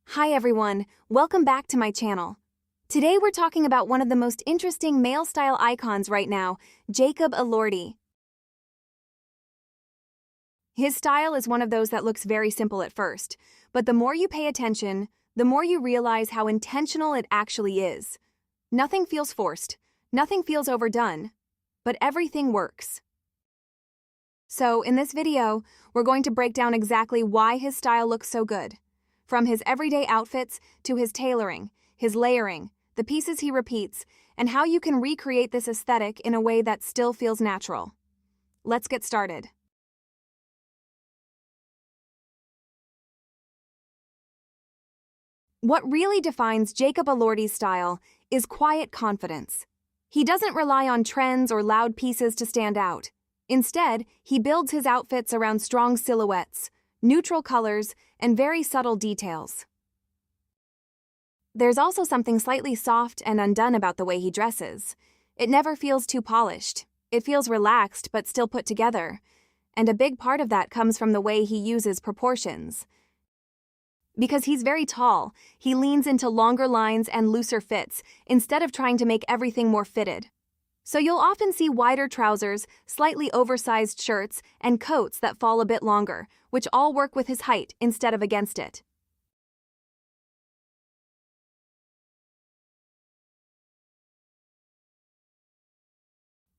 Hi everyone, welcome back to my channel. Today we're talking about one of the most interesting male style icons right now, Jacob Elordi. His style is one of those that looks very simple at first, but the more you pay attention, the more you realize how intentional it actually is. Nothing feels forced, nothing feels overdone, but everything works. So in this video, we're going to break down exactly why his style looks so good. From his everyday outfits to his tailoring, his layering, the pieces he repeats, and how you can recreate this aesthetic in a way that still feels natural. Let's get started. What really defines Jacob Elordi's style is quiet confidence. He doesn't rely on trends or loud pieces to stand out. Instead, he builds his outfits around strong silhouettes, neutral colors, and very subtle details. There's also something slightly soft and undone about the way he dresses. It never feels too polished. It feels relaxed but still put together. And a big part of that comes from the way he uses proportions. Because he's very tall, he leans into longer lines and looser fits instead of trying to make everything more fitted. So you'll often see wider trousers, slightly oversized shirts, and coats that fall a bit longer, which all work with his height instead of against it.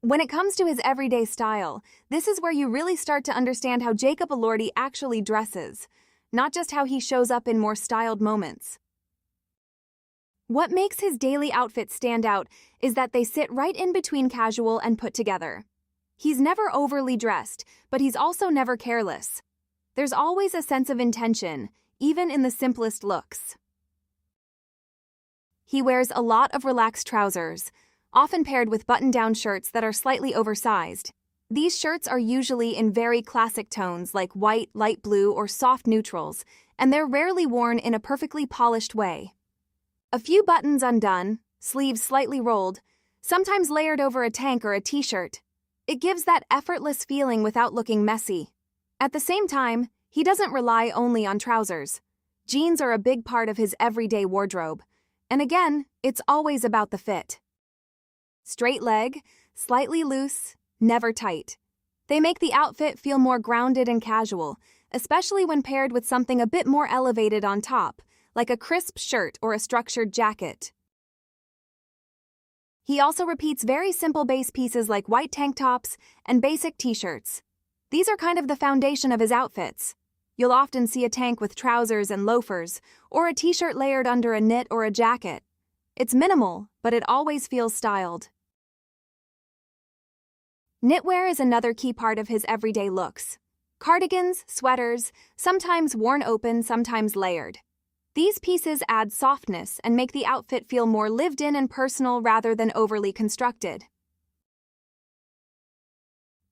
When it comes to his everyday style, this is where you really start to understand how Jacob Elordi actually dresses, not just how he shows up in more styled moments. What makes his daily outfits stand out is that they sit right in between casual and put together. He's never overly dressed, but he's also never careless. There's always a sense of intention, even in the simplest looks. He wears a lot of relaxed trousers, often paired with button-down shirts that are slightly oversized. These shirts are usually in very classic tones like white, light blue, or soft neutrals, and they're rarely worn in a perfectly polished way. A few buttons undone, sleeves slightly rolled, sometimes layered over a tank or a t-shirt. It gives that effortless feeling without looking messy. At the same time, he doesn't rely only on trousers. Jeans are a big part of his everyday wardrobe. And again, it's always about the fit. Straight leg, slightly loose, never tight. They make the outfit feel more grounded and casual, especially when paired with something a bit more elevated on top, like a crisp shirt or a structured jacket. He also repeats very simple base pieces like white tank tops and basic t-shirts. These are kind of the foundation of his outfits. You'll often see a tank with trousers and loafers, or a t-shirt layered under a knit or a jacket. It's minimal, but it always feels styled. Knitwear is another key part of his everyday looks. Cardigans, sweaters, sometimes worn open, sometimes layered. These pieces add softness and make the outfit feel more lived in and personal rather than overly constructed.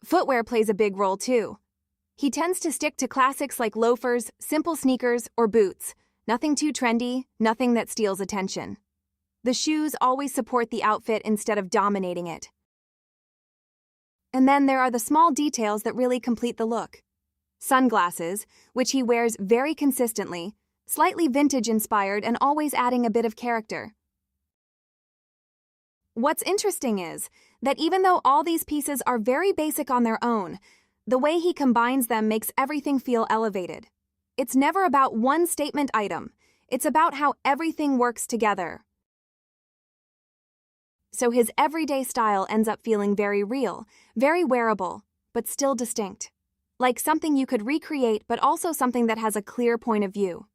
Footwear plays a big role too. He tends to stick to classics like loafers, simple sneakers, or boots. Nothing too trendy, nothing that steals attention. The shoes always support the outfit instead of dominating it. And then there are the small details that really complete the look. Sunglasses, which he wears very consistently, slightly vintage-inspired and always adding a bit of character. What's interesting is that even though all these pieces are very basic on their own, the way he combines them makes everything feel elevated. It's never about one statement item. It's about how everything works together. So his everyday style ends up feeling very real, very wearable, but still distinct. Like something you could recreate, but also something that has a clear point of view.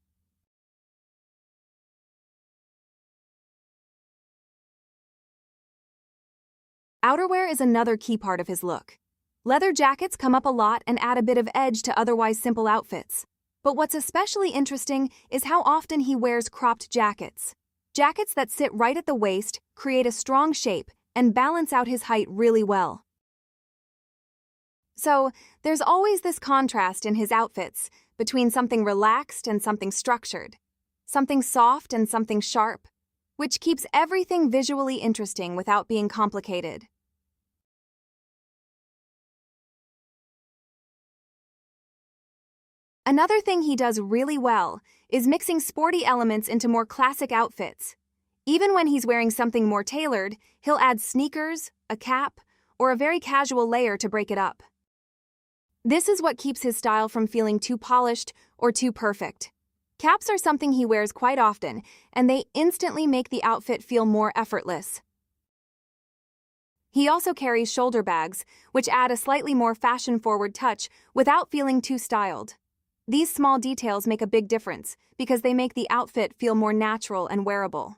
Outerwear is another key part of his look. Leather jackets come up a lot and add a bit of edge to otherwise simple outfits. But what's especially interesting is how often he wears cropped jackets. Jackets that sit right at the waist, create a strong shape, and balance out his height really well. So, there's always this contrast in his outfits between something relaxed and something structured, something soft and something sharp, which keeps everything visually interesting without being complicated. Another thing he does really well is mixing sporty elements into more classic outfits. Even when he's wearing something more tailored, he'll add sneakers, a cap, or a very casual layer to break it up. This is what keeps his style from feeling too polished or too perfect. Caps are something he wears quite often, and they instantly make the outfit feel more effortless. He also carries shoulder bags, which add a slightly more fashion-forward touch without feeling too styled. These small details make a big difference because they make the outfit feel more natural and wearable.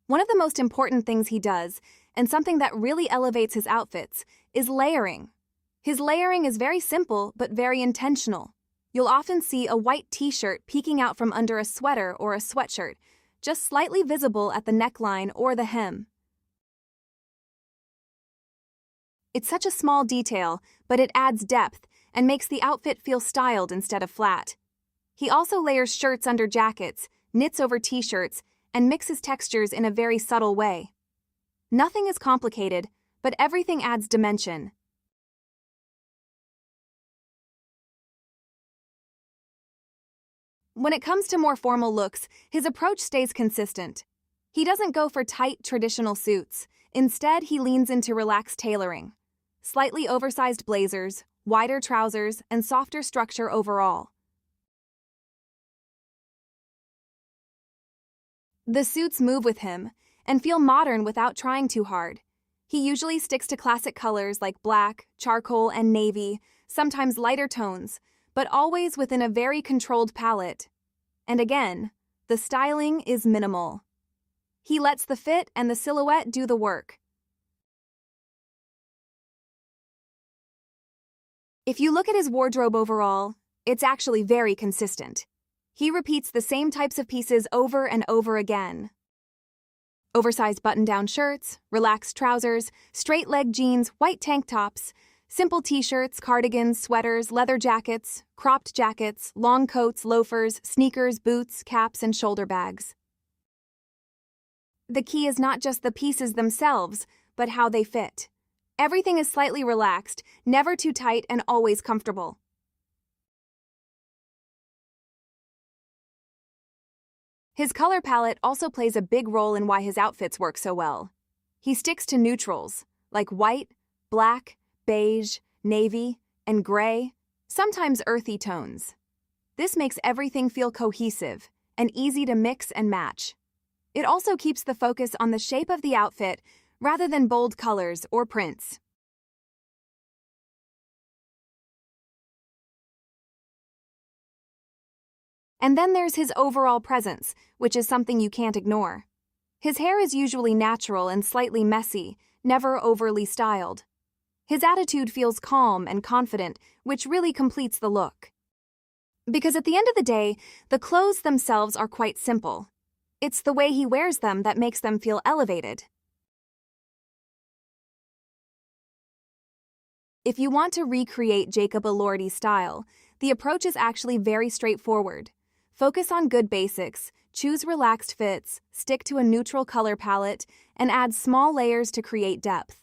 One of the most important things he does, and something that really elevates his outfits, is layering. His layering is very simple but very intentional. You'll often see a white t-shirt peeking out from under a sweater or a sweatshirt, just slightly visible at the neckline or the hem. It's such a small detail, but it adds depth and makes the outfit feel styled instead of flat. He also layers shirts under jackets, knits over t-shirts, and mixes textures in a very subtle way. Nothing is complicated, but everything adds dimension. When it comes to more formal looks, his approach stays consistent. He doesn't go for tight, traditional suits. Instead, he leans into relaxed tailoring. Slightly oversized blazers, wider trousers, and softer structure overall. The suits move with him and feel modern without trying too hard. He usually sticks to classic colors like black, charcoal, and navy, sometimes lighter tones, but always within a very controlled palette. And again, the styling is minimal. He lets the fit and the silhouette do the work. If you look at his wardrobe overall, it's actually very consistent. He repeats the same types of pieces over and over again. Oversized button-down shirts, relaxed trousers, straight-leg jeans, white tank tops, simple t-shirts, cardigans, sweaters, leather jackets, cropped jackets, long coats, loafers, sneakers, boots, caps, and shoulder bags. The key is not just the pieces themselves, but how they fit. Everything is slightly relaxed, never too tight, and always comfortable. His color palette also plays a big role in why his outfits work so well. He sticks to neutrals, like white, black, beige, navy, and gray, sometimes earthy tones. This makes everything feel cohesive and easy to mix and match. It also keeps the focus on the shape of the outfit rather than bold colors or prints. And then there's his overall presence, which is something you can't ignore. His hair is usually natural and slightly messy, never overly styled. His attitude feels calm and confident, which really completes the look. Because at the end of the day, the clothes themselves are quite simple. It's the way he wears them that makes them feel elevated. If you want to recreate Jacob Elordi's style, the approach is actually very straightforward. Focus on good basics, choose relaxed fits, stick to a neutral color palette, and add small layers to create depth.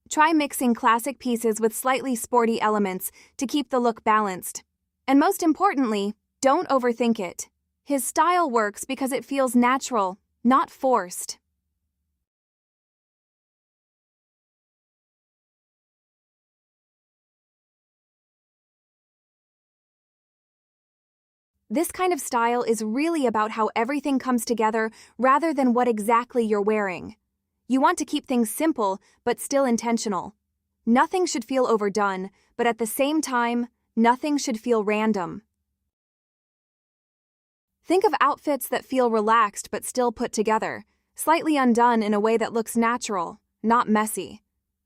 Try mixing classic pieces with slightly sporty elements to keep the look balanced. And most importantly, don't overthink it. His style works because it feels natural, not forced. This kind of style is really about how everything comes together rather than what exactly you're wearing. You want to keep things simple, but still intentional. Nothing should feel overdone, but at the same time, nothing should feel random. Think of outfits that feel relaxed but still put together, slightly undone in a way that looks natural, not messy.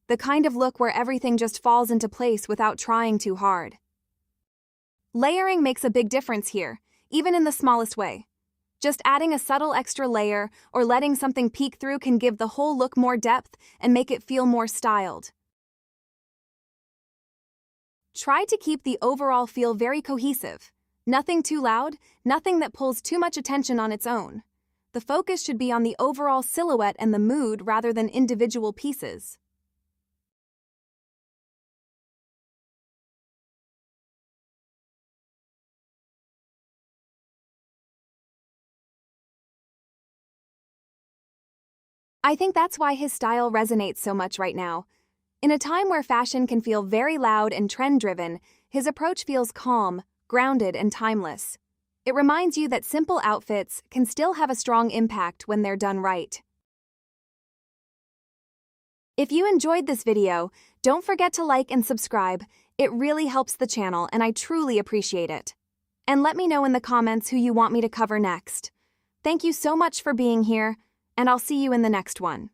The kind of look where everything just falls into place without trying too hard. Layering makes a big difference here, even in the smallest way. Just adding a subtle extra layer or letting something peek through can give the whole look more depth and make it feel more styled. Try to keep the overall feel very cohesive. Nothing too loud, nothing that pulls too much attention on its own. The focus should be on the overall silhouette and the mood rather than individual pieces. I think that's why his style resonates so much right now. In a time where fashion can feel very loud and trend-driven, his approach feels calm, grounded, and timeless. It reminds you that simple outfits can still have a strong impact when they're done right. If you enjoyed this video, don't forget to like and subscribe. It really helps the channel and I truly appreciate it. And let me know in the comments who you want me to cover next. Thank you so much for being here, and I'll see you in the next one.